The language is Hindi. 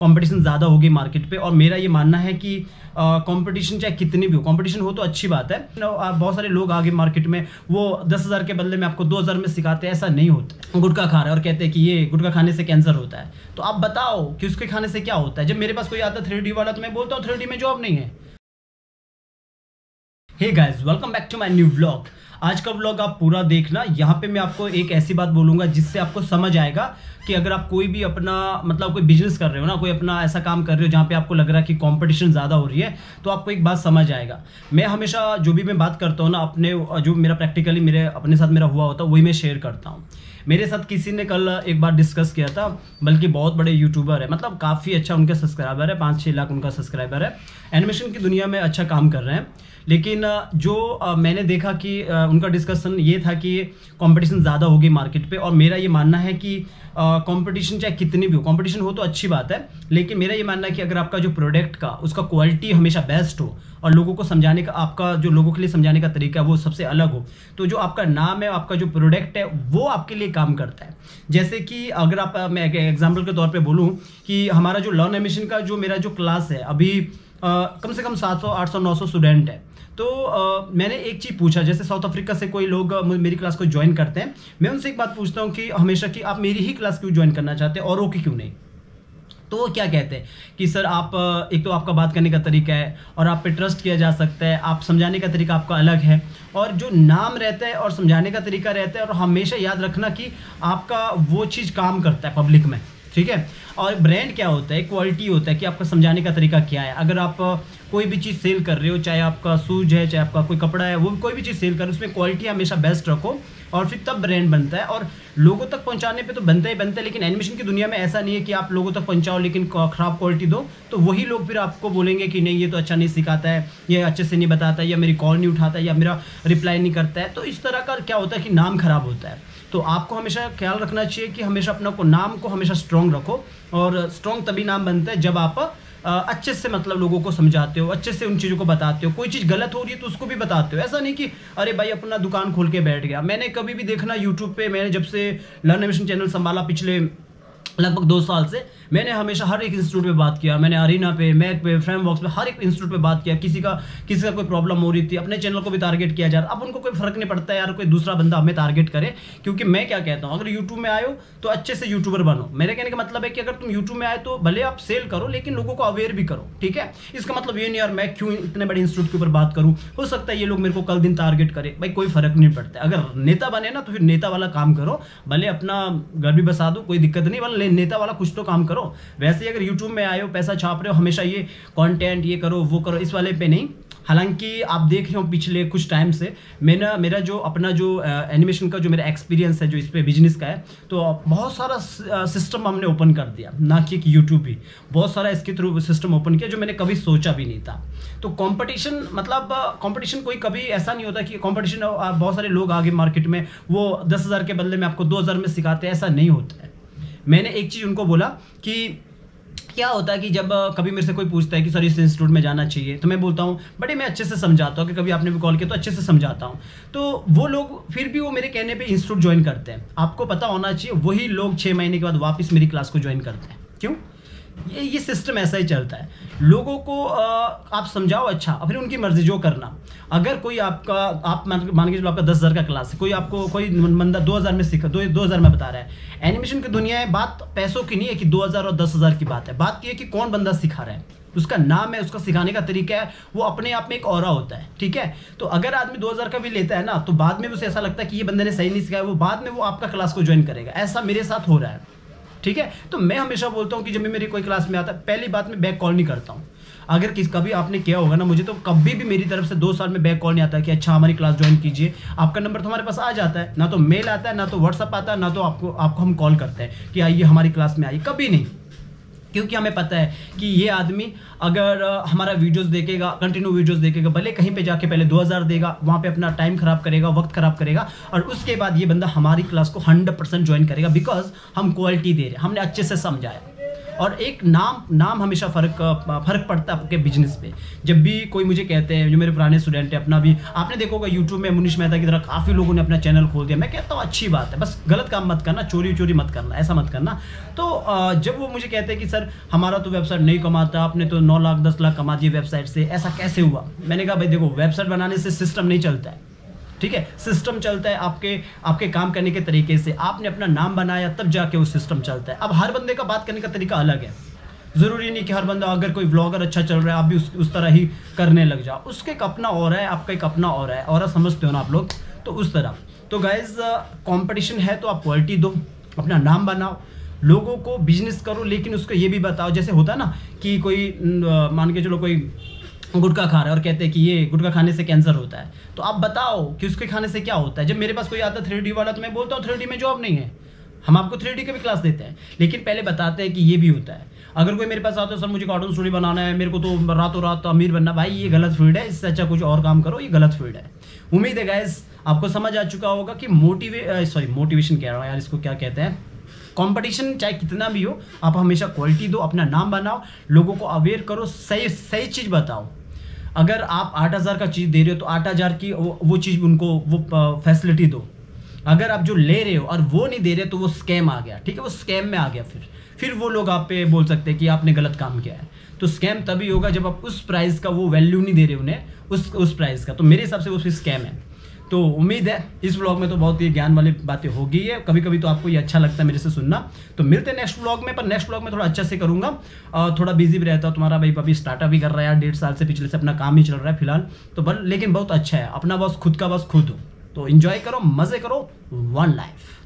कंपटीशन ज़्यादा होगी मार्केट पे और मेरा ये मानना है कि कंपटीशन चाहे कितनी भी हो, कंपटीशन हो तो अच्छी बात है। बहुत सारे लोग आगे मार्केट में वो 10,000 के बदले में आपको 2,000 में सिखाते हैं, ऐसा नहीं होता। गुटखा खा रहा है और कहते हैं कि ये गुटखा खाने से कैंसर होता है, तो आप बताओ कि उसके खाने से क्या होता है। जब मेरे पास कोई आता है 3D वाला तो मैं बोलता हूँ 3D में जॉब नहीं है। Hey guys, welcome back to my new vlog. आज का व्लॉग आप पूरा देखना। यहाँ पे मैं आपको एक ऐसी बात बोलूँगा जिससे आपको समझ आएगा कि अगर आप कोई भी अपना कोई बिजनेस कर रहे हो ना, कोई अपना ऐसा काम कर रहे हो जहाँ पे आपको लग रहा है कि कंपटीशन ज़्यादा हो रही है, तो आपको एक बात समझ आएगा। मैं हमेशा जो भी मैं बात करता हूँ ना, अपने जो मेरा प्रैक्टिकली मेरे अपने साथ मेरा हुआ होता है वही मैं शेयर करता हूँ। मेरे साथ किसी ने कल एक बार डिस्कस किया था, बल्कि बहुत बड़े यूट्यूबर है, मतलब काफ़ी अच्छा उनका सब्सक्राइबर है, 5-6 लाख उनका सब्सक्राइबर है, एनिमेशन की दुनिया में अच्छा काम कर रहे हैं। लेकिन जो मैंने देखा कि उनका डिस्कशन ये था कि कंपटीशन ज़्यादा होगी मार्केट पे और मेरा ये मानना है कि कंपटीशन चाहे कितनी भी हो, कंपटीशन हो तो अच्छी बात है, लेकिन मेरा ये मानना है कि अगर आपका जो प्रोडक्ट का उसका क्वालिटी हमेशा बेस्ट हो और लोगों को समझाने का, आपका जो लोगों के लिए समझाने का तरीका है वो सबसे अलग हो, तो जो आपका नाम है, आपका जो प्रोडक्ट है वो आपके लिए काम करता है। जैसे कि अगर मैं एग्जाम्पल के तौर पर बोलूँ कि हमारा जो लर्न एनिमेशन का जो मेरा जो क्लास है अभी कम से कम 700, 800, 900 स्टूडेंट है। तो मैंने एक चीज़ पूछा, जैसे साउथ अफ्रीका से कोई लोग मेरी क्लास को ज्वाइन करते हैं, मैं उनसे एक बात पूछता हूँ कि हमेशा कि आप मेरी ही क्लास क्यों ज्वाइन करना चाहते हैं, औरों की क्यों नहीं। तो वो क्या कहते हैं कि सर आप एक तो आपका बात करने का तरीका है और आप पे ट्रस्ट किया जा सकता है, आप समझाने का तरीका आपका अलग है, और जो नाम रहता है और समझाने का तरीका रहता है, और हमेशा याद रखना कि आपका वो चीज़ काम करता है पब्लिक में, ठीक है। और ब्रांड क्या होता है, क्वालिटी होता है कि आपका समझाने का तरीका क्या है। अगर आप कोई भी चीज़ सेल कर रहे हो, चाहे आपका शूज है, चाहे आपका कोई कपड़ा है, वो कोई भी चीज़ सेल कर रहे हो, उसमें क्वालिटी हमेशा बेस्ट रखो और फिर तब ब्रांड बनता है। और लोगों तक पहुंचाने पे तो बनता ही बनता है, लेकिन एनिमेशन की दुनिया में ऐसा नहीं है कि आप लोगों तक पहुंचाओ लेकिन ख़राब क्वालिटी दो, तो वही लोग फिर आपको बोलेंगे कि नहीं ये तो अच्छा नहीं सिखाता है, ये अच्छे से नहीं बताता है, या मेरी कॉल नहीं उठाता है, या मेरा रिप्लाई नहीं करता है। तो इस तरह का क्या होता है कि नाम खराब होता है। तो आपको हमेशा ख्याल रखना चाहिए कि हमेशा अपना नाम को हमेशा स्ट्रॉन्ग रखो, और स्ट्रॉन्ग तभी नाम बनता है जब आप अच्छे से लोगों को समझाते हो, अच्छे से उन चीज़ों को बताते हो। कोई चीज़ गलत हो रही है तो उसको भी बताते हो, ऐसा नहीं कि अरे भाई अपना दुकान खोल के बैठ गया। मैंने कभी भी देखना यूट्यूब पे, मैंने जब से लर्न एनिमेशन चैनल संभाला पिछले लगभग 2 साल से, मैंने हमेशा हर एक इंस्टीट्यूट पे बात किया। मैंने अरीना पे, मैक पे, फ्रेमवर्क्स पे, हर एक इंस्टीट्यूट पे बात किया। किसी का कोई प्रॉब्लम हो रही थी, अपने चैनल को भी टारगेट किया जा रहा। अब उनको कोई फर्क नहीं पड़ता है यार कोई दूसरा बंदा हमें टारगेट करे, क्योंकि मैं क्या कहता हूँ, अगर यूट्यूब में आए हो तो अच्छे से यूट्यूबर बनो। मेरे कहने का मतलब है कि अगर तुम यूट्यूब में आए तो भले आप सेल करो, लेकिन लोगों को अवेयर भी करो, ठीक है। इसका मतलब ये नहीं यार मैं क्यों इतने बड़े इंस्टीट्यूट के ऊपर बात करूँ, हो सकता है ये लोग मेरे को कल दिन टारगेट करे, भाई कोई फर्क नहीं पड़ता। अगर नेता बने ना तो फिर नेता वाला काम करो, भले अपना घर भी बसा दो, कोई दिक्कत नहीं, वाला नेता वाला कुछ तो काम करो। वैसे ही अगर यूट्यूब में आए हो, पैसा छाप रहे हो, हमेशा ये कंटेंट ये करो वो करो, इस वाले पे नहीं। हालांकि आप देख रहे हो पिछले कुछ टाइम से मेरा जो अपना जो एनिमेशन का जो मेरा एक्सपीरियंस है जो इस पे बिजनेस का है, तो बहुत सारा सिस्टम हमने ओपन कर दिया, ना कि यूट्यूब भी बहुत सारा इसके थ्रू सिस्टम ओपन किया जो मैंने कभी सोचा भी नहीं था। तो कंपटीशन कोई कभी ऐसा नहीं होता कि कंपटीशन बहुत सारे लोग आगे मार्केट में वो 10,000 के बदले में आपको 2,000 में सिखाते हैं, ऐसा नहीं होता है। मैंने एक चीज़ उनको बोला कि क्या होता है कि जब कभी मेरे से कोई पूछता है कि सर इस इंस्टीट्यूट में जाना चाहिए, तो मैं बोलता हूँ बड़े मैं अच्छे से समझाता हूँ, कि कभी आपने भी कॉल किया तो अच्छे से समझाता हूँ। तो वो लोग फिर भी वो मेरे कहने पे इंस्टीट्यूट ज्वाइन करते हैं। आपको पता होना चाहिए वही लोग 6 महीने के बाद वापस मेरी क्लास को ज्वाइन करते हैं। क्यों? ये सिस्टम ऐसा ही चलता है। लोगों को आप समझाओ अच्छा, फिर उनकी मर्जी जो करना। अगर कोई आप मान के चलो आपका 10,000 का क्लास है, कोई बंदा 2,000 में सीखा, 2,000 में बता रहा है। एनिमेशन की दुनिया है, बात पैसों की नहीं है कि 2,000 और 10,000 की बात है। बात की है कि कौन बंदा सिखा रहा है, उसका नाम है, उसका सिखाने का तरीका है, वो अपने आप में एक ऑरा होता है, ठीक है। तो अगर आदमी 2,000 का भी लेता है ना, तो बाद में उसे ऐसा लगता है कि ये बंदे ने सही नहीं सिखाया, वो बाद में वो आपका क्लास को ज्वाइन करेगा। ऐसा मेरे साथ हो रहा है, ठीक है। तो मैं हमेशा बोलता हूँ कि जब भी मेरी कोई क्लास में आता है, पहली बात मैं बैक कॉल नहीं करता हूँ। अगर कभी आपने किया होगा ना, मुझे तो कभी भी मेरी तरफ से 2 साल में बैक कॉल नहीं आता कि अच्छा हमारी क्लास ज्वाइन कीजिए। आपका नंबर तो हमारे पास आ जाता है, ना तो मेल आता है, ना तो व्हाट्सअप आता है, ना तो आपको हम कॉल करते हैं कि आइए हमारी क्लास में आइए, कभी नहीं। क्योंकि हमें पता है कि ये आदमी अगर हमारा वीडियोस देखेगा, कंटिन्यू वीडियोस देखेगा, भले कहीं पे जाके पहले 2,000 देगा, वहाँ पे अपना टाइम खराब करेगा, वक्त खराब करेगा, और उसके बाद ये बंदा हमारी क्लास को 100% ज्वाइन करेगा, बिकॉज हम क्वालिटी दे रहे हैं, हमने अच्छे से समझाया। और एक नाम हमेशा फ़र्क पड़ता है आपके बिजनेस पे। जब भी कोई मुझे कहते हैं, जो मेरे पुराने स्टूडेंट है, अपना भी आपने देखा होगा यूट्यूब में मुनीश मेहता की तरह काफ़ी लोगों ने अपना चैनल खोल दिया। मैं कहता हूँ अच्छी बात है, बस गलत काम मत करना, चोरी मत करना, ऐसा मत करना। तो जब वो मुझे कहते हैं कि सर हमारा तो वेबसाइट नहीं कमाता, आपने तो 9 लाख 10 लाख कमा दिए वेबसाइट से, ऐसा कैसे हुआ? मैंने कहा भाई देखो, वेबसाइट बनाने से सिस्टम नहीं चलता है, ठीक है? सिस्टम चलता है आपके काम करने के तरीके से। आपने अपना नाम बनाया तब जाके वो सिस्टम चलता है। अब हर बंदे का बात करने का तरीका अलग है, ज़रूरी नहीं कि हर बंदा, अगर कोई व्लॉगर अच्छा चल रहा है आप भी उस तरह ही करने लग जाओ। उसके एक अपना और है, आपका एक अपना और है, और समझते हो ना आप लोग, तो उस तरह। तो गाइज कंपटीशन है तो आप क्वालिटी दो, अपना नाम बनाओ, लोगों को बिजनेस करो, लेकिन उसको ये भी बताओ, जैसे होता है ना कि कोई मान के चलो कोई गुटखा खा रहा है और कहते हैं कि ये गुटखा खाने से कैंसर होता है, तो आप बताओ कि उसके खाने से क्या होता है। जब मेरे पास कोई आता है 3D वाला, तो मैं बोलता हूँ 3D में जॉब नहीं है, हम आपको 3D के भी क्लास देते हैं, लेकिन पहले बताते हैं कि ये भी होता है। अगर कोई मेरे पास आता है, सर मुझे कार्टून स्टोरी बनाना है, मेरे को तो रातों रात अमीर बनना, भाई ये गलत फील्ड है, इससे अच्छा कुछ और काम करो, ये गलत फील्ड है। उम्मीद है गाइस आपको समझ आ चुका होगा कि मोटिवेशन कह रहा हूँ यार, इसको क्या कहते हैं, कंपटीशन चाहे कितना भी हो, आप हमेशा क्वालिटी दो, अपना नाम बनाओ, लोगों को अवेयर करो, सही चीज़ बताओ। अगर आप 8,000 का चीज़ दे रहे हो तो 8,000 की वो चीज़ उनको वो फैसिलिटी दो। अगर आप जो ले रहे हो और वो नहीं दे रहे तो वो स्कैम आ गया, ठीक है? वो स्कैम में आ गया, फिर वो लोग आप पे बोल सकते हैं कि आपने गलत काम किया है। तो स्कैम तभी होगा जब आप उस प्राइस का वो वैल्यू नहीं दे रहे उन्हें, उस प्राइस का। तो मेरे हिसाब से वो फिर स्कैम है। तो उम्मीद है इस व्लॉग में तो बहुत ही ज्ञान वाली बातें हो गई है। कभी कभी तो आपको ये अच्छा लगता है मेरे से सुनना। तो मिलते हैं नेक्स्ट व्लॉग में, पर नेक्स्ट व्लॉग में थोड़ा अच्छा से करूँगा, थोड़ा बिजी भी रहता हूँ। तुम्हारा भाई अभी स्टार्टअप भी कर रहा है यार, 1.5 साल से पिछले से अपना काम ही चल रहा है फिलहाल तो, लेकिन बहुत अच्छा है, अपना बॉस खुद का बॉस खुद हो। तो एंजॉय करो, मज़े करो, वन लाइफ।